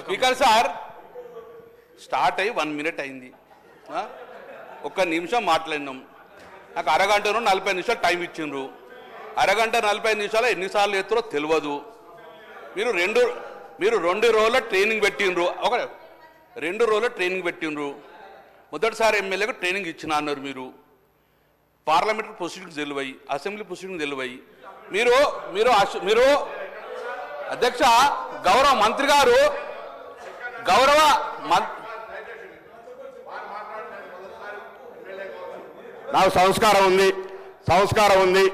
Speaker sir start అయ్యి 1 minute అయింది, ఒక్క నిమిషం మాట్లాడినాం. నాకు అరగంటను 40 నిమిషాలు టైం ఇచ్చిండ్రు. అరగంట 40 నిమిషాలు ఎన్నిసార్లు ఎత్తురో తెలియదు. మీరు 2 రోజుల ట్రైనింగ్ పెట్టిండ్రు, 2 రోజుల ట్రైనింగ్ పెట్టిండ్రు. మొదటిసారి ఎమ్మెల్యేకు ట్రైనింగ్ ఇచ్చిన అన్నారు. మీరు పార్లమెంటరీ ప్రొసీడింగ్స్ తెలివై, అసెంబ్లీ ప్రొసీడింగ్స్ తెలివై మీరు అధ్యక్ష గౌరవ మంత్రి గారు నాకు సంస్కారం ఉంది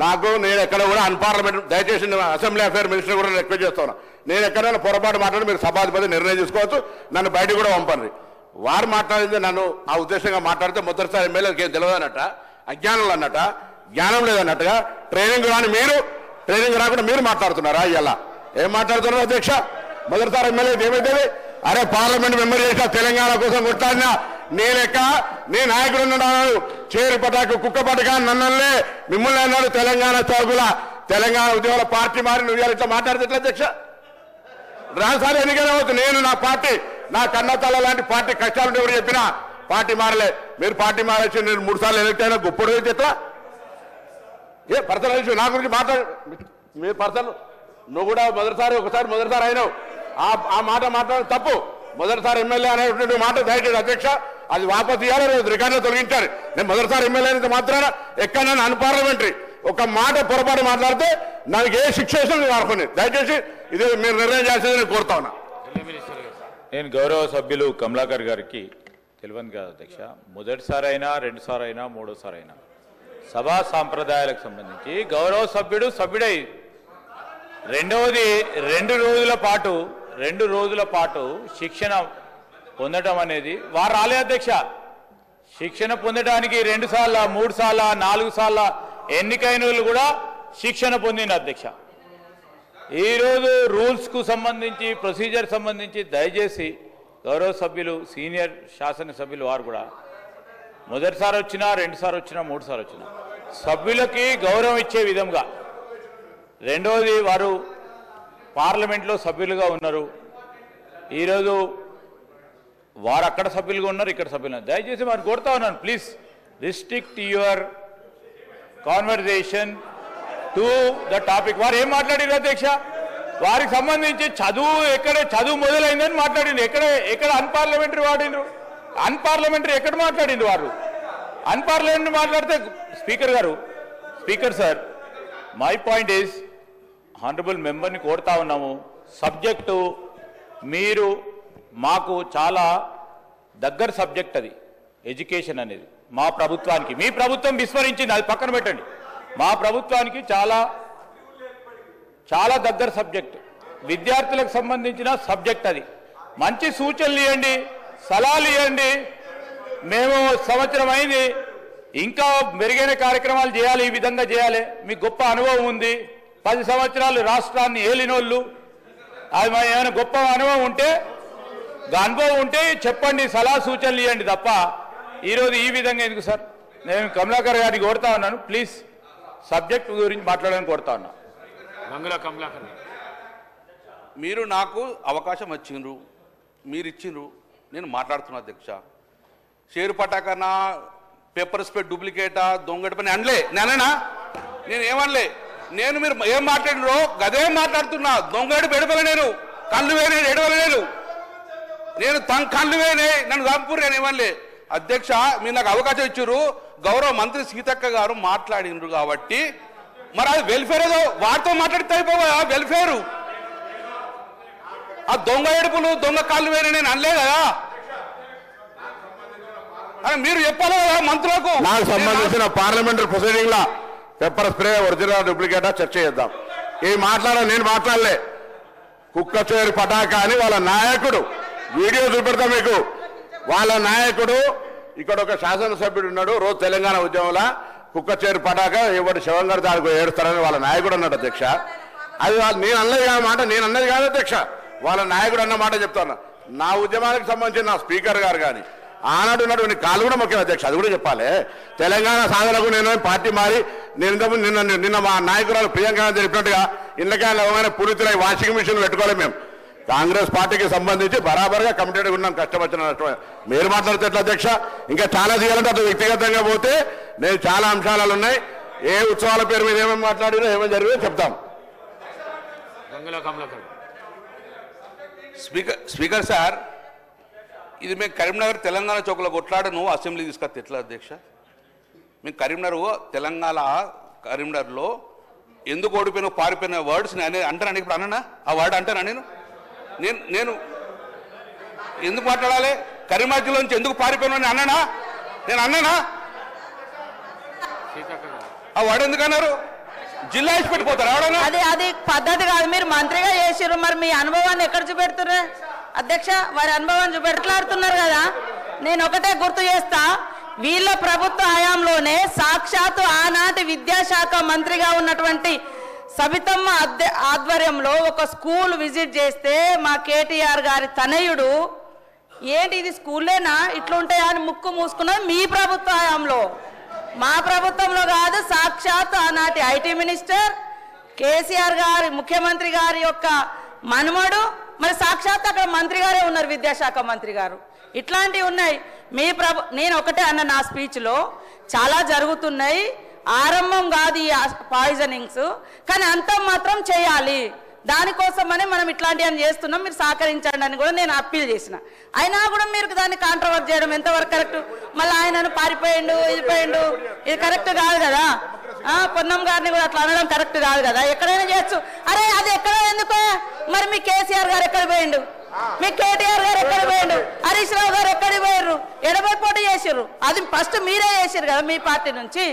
నాకు. నేను ఎక్కడ కూడా అన్పార్లమెంటరీ, దయచేసి అసెంబ్లీ అఫేర్ మినిస్టర్ కూడా రిక్వెస్ట్ చేస్తాను. నేను ఎక్కడైనా పొరపాటు మాట్లాడి మీరు సభాధిపతి నిర్ణయం తీసుకోవచ్చు, నన్ను బయటకు కూడా పంపండి. వారు మాట్లాడింది నన్ను ఆ ఉద్దేశంగా మాట్లాడితే మొదటిసారి ఎమ్మెల్యేకి ఏం తెలియదు అన్నట్ట, అజ్ఞానం అన్నట్ట, జ్ఞానం లేదన్నట్టుగా ట్రైనింగ్ రాని మీరు, ట్రైనింగ్ రాకుండా మీరు మాట్లాడుతున్నారా? ఇలా ఏం మాట్లాడుతున్నారు అధ్యక్ష? మొదటిసారి ఎమ్మెల్యేకి ఏమైతే అరే పార్లమెంట్ మెంబర్ చేసిన తెలంగాణ కోసం కొట్టాడినా నీ నాయకుడు ఉన్నాడు, చేరు పటాకు కుక్క పటక నన్నలే మిమ్మల్ని అన్నాడు తెలంగాణ చౌకుల తెలంగాణ ఉద్యోగుల పార్టీ మారి నువ్వు ఇట్లా మాట్లాడితే ఎట్లా అధ్యక్ష? రాసారి ఎన్నికలు అవుతుంది. నేను నా పార్టీ, నా కన్నతల్ల లాంటి పార్టీ కష్టాలు ఎవరు చెప్పినా పార్టీ మారలే. మీరు పార్టీ మారేసి నేను 3 సార్లు ఎలక్ట్ అయినా గొప్పడు అయితే ఎట్లా? పర్సనల్ ఇష్యూ నా గురించి మాట్లాడు. మీరు పర్సనల్, నువ్వు కూడా మొదటిసారి అయినావు. ఆ మాట మాట్లాడడం తప్పు. మొదటిసారి ఎమ్మెల్యే అనేటువంటి మాట దయచేసి అధ్యక్ష అది వాపసు ఇవ్వాలి, రికార్డులో తొలగించారు. నేను మొదటిసారి ఎమ్మెల్యే అనేది మాత్రాన ఎక్కడైనా అన్పార్లమెంటరీ ఒక మాట పొరపాటు మాట్లాడితే నాకు ఏ శిక్ష నేను అనుకుని దయచేసి ఇది మీరు నిర్ణయం చేసేది నేను కోరుతా ఉన్నా. నేను గౌరవ సభ్యులు కమలాకర్ గారికి తెలియదు కదా అధ్యక్ష, మొదటిసారి అయినా 2 సార్లు అయినా 3వ సారి అయినా సభా సాంప్రదాయాలకు సంబంధించి గౌరవ సభ్యుడై రెండవది 2 రోజుల పాటు శిక్షణ పొందడం అనేది వారు రాలే అధ్యక్ష. శిక్షణ పొందడానికి 2 సార్లు 3 సార్లు 4 సార్లు ఎన్నికైన వాళ్ళు కూడా శిక్షణ పొందిన అధ్యక్ష. ఈరోజు రూల్స్కు సంబంధించి ప్రొసీజర్ సంబంధించి దయచేసి గౌరవ సభ్యులు సీనియర్ శాసనసభ్యులు వారు కూడా మొదటిసారి వచ్చినా 2 సార్లు వచ్చినా 3 సార్లు వచ్చినా సభ్యులకి గౌరవం ఇచ్చే విధంగా, రెండవది వారు పార్లమెంట్లో సభ్యులుగా ఉన్నారు. ఈరోజు వారు అక్కడ సభ్యులుగా ఉన్నారు, ఇక్కడ సభ్యులు ఉన్నారు. దయచేసి వారు కోరుతా ఉన్నాను, please restrict your conversation to the topic. వారు ఏం మాట్లాడారు అధ్యక్ష? వారికి సంబంధించి చదువు మొదలైందని మాట్లాడింది. ఎక్కడ అన్పార్లమెంటరీ వాడినరు? అన్పార్లమెంటరీ ఎక్కడ మాట్లాడింది వారు? అన్పార్లమెంటరీ మాట్లాడితే speaker sir, my point is honourable మెంబర్ని కోరుతా ఉన్నాము, సబ్జెక్టు మీరు మాకు చాలా దగ్గర సబ్జెక్ట్ అది ఎడ్యుకేషన్ అనేది. మా ప్రభుత్వానికి, మీ ప్రభుత్వం విస్మరించింది, అది పక్కన పెట్టండి. మా ప్రభుత్వానికి చాలా దగ్గర సబ్జెక్ట్, విద్యార్థులకు సంబంధించిన సబ్జెక్ట్ అది. మంచి సూచనలు ఇవ్వండి, సలహాలు ఇవ్వండి. మేము సంవత్సరం అయింది, ఇంకా మెరుగైన కార్యక్రమాలు చేయాలి, ఈ విధంగా చేయాలి. మీకు గొప్ప అనుభవం ఉంది, 10 సంవత్సరాలు రాష్ట్రాన్ని ఏలినోళ్ళు. అది ఏమైనా గొప్ప అనుభవం ఉంటే చెప్పండి, సలహా సూచనలు ఇవ్వండి తప్ప ఈరోజు ఈ విధంగా ఎందుకు సార్? నేను కమలాకర్ గారిని కోరుతా ఉన్నాను, ప్లీజ్ సబ్జెక్ట్ గురించి మాట్లాడాలని కోరుతా ఉన్నా. కమలాకర్, మీరు నాకు అవకాశం వచ్చిండ్రు, మీరు ఇచ్చిండ్రు, నేను మాట్లాడుతున్నా అధ్యక్ష. షేరు పటాకనా, పేపర్ స్ప్రెడ్ డూప్లికేటా, దొంగటి పని అనలే. నేను ఏమనలే. మీరు ఏం మాట్లాడినో గదే మాట్లాడుతున్నా. దొంగడి పెడపలే, నేను కళ్ళు వేనే ఎడవలేదు, నేను కళ్ళు వేనే, నన్ను చంపురు, నేను ఏమనలే. అధ్యక్ష, మీరు నాకు అవకాశం ఇచ్చారు. గౌరవ మంత్రి సీతక్క గారు మాట్లాడినరు కాబట్టి మరి అది వెల్ఫేర్ ఏదో వారితో మాట్లాడితే అయిపోవా? వెల్ఫేరు ఆ దొంగ ఏడుపులు, దొంగ కాళ్ళు వేరే నేను అనలే కదా. మీరు చెప్పాలి కదా మంత్రులకు. నాకు సంబంధించిన పార్లమెంటరీ ప్రొసీడింగ్ లా పేపర్ స్ప్రే ఒరిజినల్ డూప్లికేటా చర్చ చేద్దాం. నేను మాట్లాడలే. కుక్క చేరు పటాక అని వాళ్ళ నాయకుడు వీడియో చూపెడతా మీకు. వాళ్ళ నాయకుడు ఇక్కడ ఒక శాసనసభ్యుడు ఉన్నాడు, రోజు తెలంగాణ ఉద్యమంలో కుక్క చేరు పటాక ఎవరు శవం గారు దానికి ఏడుస్తారని వాళ్ళ నాయకుడు అన్నాడు అధ్యక్ష. అది నేను అన్నది కాదు మాట, నేను అన్నది కాదు అధ్యక్ష, వాళ్ళ నాయకుడు అన్న మాట చెప్తాను. నా ఉద్యమానికి సంబంధించిన నా స్పీకర్ గారు కానీ ఆనాడు ఉన్నటువంటి కాళ్ళు కూడా ముఖ్యం అధ్యక్ష, అది కూడా చెప్పాలి. తెలంగాణ సాధనకు నేను పార్టీ మారి నిన్న మా నాయకురాలు ప్రియాంక చెప్పినట్టుగా ఇళ్ళకే పురితులై వాషింగ్ మిషన్ పెట్టుకోవాలి. మేము కాంగ్రెస్ పార్టీకి సంబంధించి బరాబర్గా కమిటెడ్గా ఉన్నాం, కష్టం వచ్చిన నష్టం. మీరు మాట్లాడితే ఎట్లా అధ్యక్ష? ఇంకా చాలా చేయాలంటే అతను వ్యక్తిగతంగా పోతే నేను చాలా అంశాలు ఉన్నాయి. ఏ ఉత్సవాల పేరు మీద ఏమేమి మాట్లాడినా ఏమేమి జరిగిందో చెప్తాం. స్పీకర్ సార్, ఇది మేము కరీంనగర్ తెలంగాణ చౌక్లో కొట్లాడ నువ్వు అసెంబ్లీ తీసుకొస్తే ఎట్లా అధ్యక్ష? మేము కరీంనగర్లో ఎందుకు ఓడిపోయిన పారిపోయిన వర్డ్స్ అంటాను. ఇప్పుడు అన్నా ఆ వర్డ్ అంటానా? నేను ఎందుకు మాట్లాడాలి? కరీంనగర్ జిల్లా నుంచి ఎందుకు పారిపోయినా అన్నానా? నేను అన్నానా? ఆ వర్డ్ ఎందుకు అన్నారు? జిల్లా వేసి పెట్టిపోతారు ఎవడన్నా? అది పద్ధతి కాదు. మీరు మంత్రిగా చేసిర్రు, మరి మీ అనుభవాన్ని ఎక్కడ చూపెడుతున్నారు అధ్యక్ష? వారి అనుభవాన్ని చూపెట్లాడుతున్నారు కదా. నేను ఒకటే గుర్తు చేస్తా, వీళ్ళ ప్రభుత్వ హయాంలోనే సాక్షాత్తు ఆనాటి విద్యాశాఖ మంత్రిగా ఉన్నటువంటి సబితమ్మ ఆధ్వర్యంలో ఒక స్కూల్ విజిట్ చేస్తే మా కేటీఆర్ గారి తనయుడు ఏంటి ఇది స్కూల్లేనా ఇట్లుంటాయా అని ముక్కు మూసుకున్నది మీ ప్రభుత్వ హయాంలో, మా ప్రభుత్వంలో కాదు. సాక్షాత్ ఆనాటి ఐటీ మినిస్టర్ కేసీఆర్ గారి ముఖ్యమంత్రి గారి యొక్క మనుమడు, మరి సాక్షాత్ అక్కడ మంత్రి గారే ఉన్నారు, విద్యాశాఖ మంత్రి గారు. ఇట్లాంటివి ఉన్నాయి. నేను ఒకటే అన్న నా స్పీచ్లో, చాలా జరుగుతున్నాయి, ఆరంభం కాదు ఈ పాయిజనింగ్స్, కానీ అంతం మాత్రం చేయాలి. దానికోసమనే మనం ఇట్లాంటివన్నీ చేస్తున్నాం, మీరు సహకరించండి అని కూడా నేను అప్పీల్ చేసిన. అయినా కూడా మీరు దాన్ని కాంట్రవర్ట్ చేయడం ఎంతవరకు కరెక్ట్? మళ్ళీ ఆయనను పారిపోయిండు, ఇది పోయిండు, ఇది కరెక్ట్ కాదు కదా. పొన్నం గారిని కూడా అట్లా అనడం కరెక్ట్ కాదు కదా. ఎక్కడైనా చేయొచ్చు. అరే అది ఎక్కడ ఎందుకో, మరి మీ కేసీఆర్ గారు ఎక్కడ పోయిండు, మీ కేటీఆర్ గారు ఎక్కడ పోయిండు, హరీష్ రావు గారు ఎక్కడికి పోయారు, ఎడబై పోటీ చేసిర్రు. అది ఫస్ట్ మీరే చేసిర్రు కదా మీ పార్టీ నుంచి.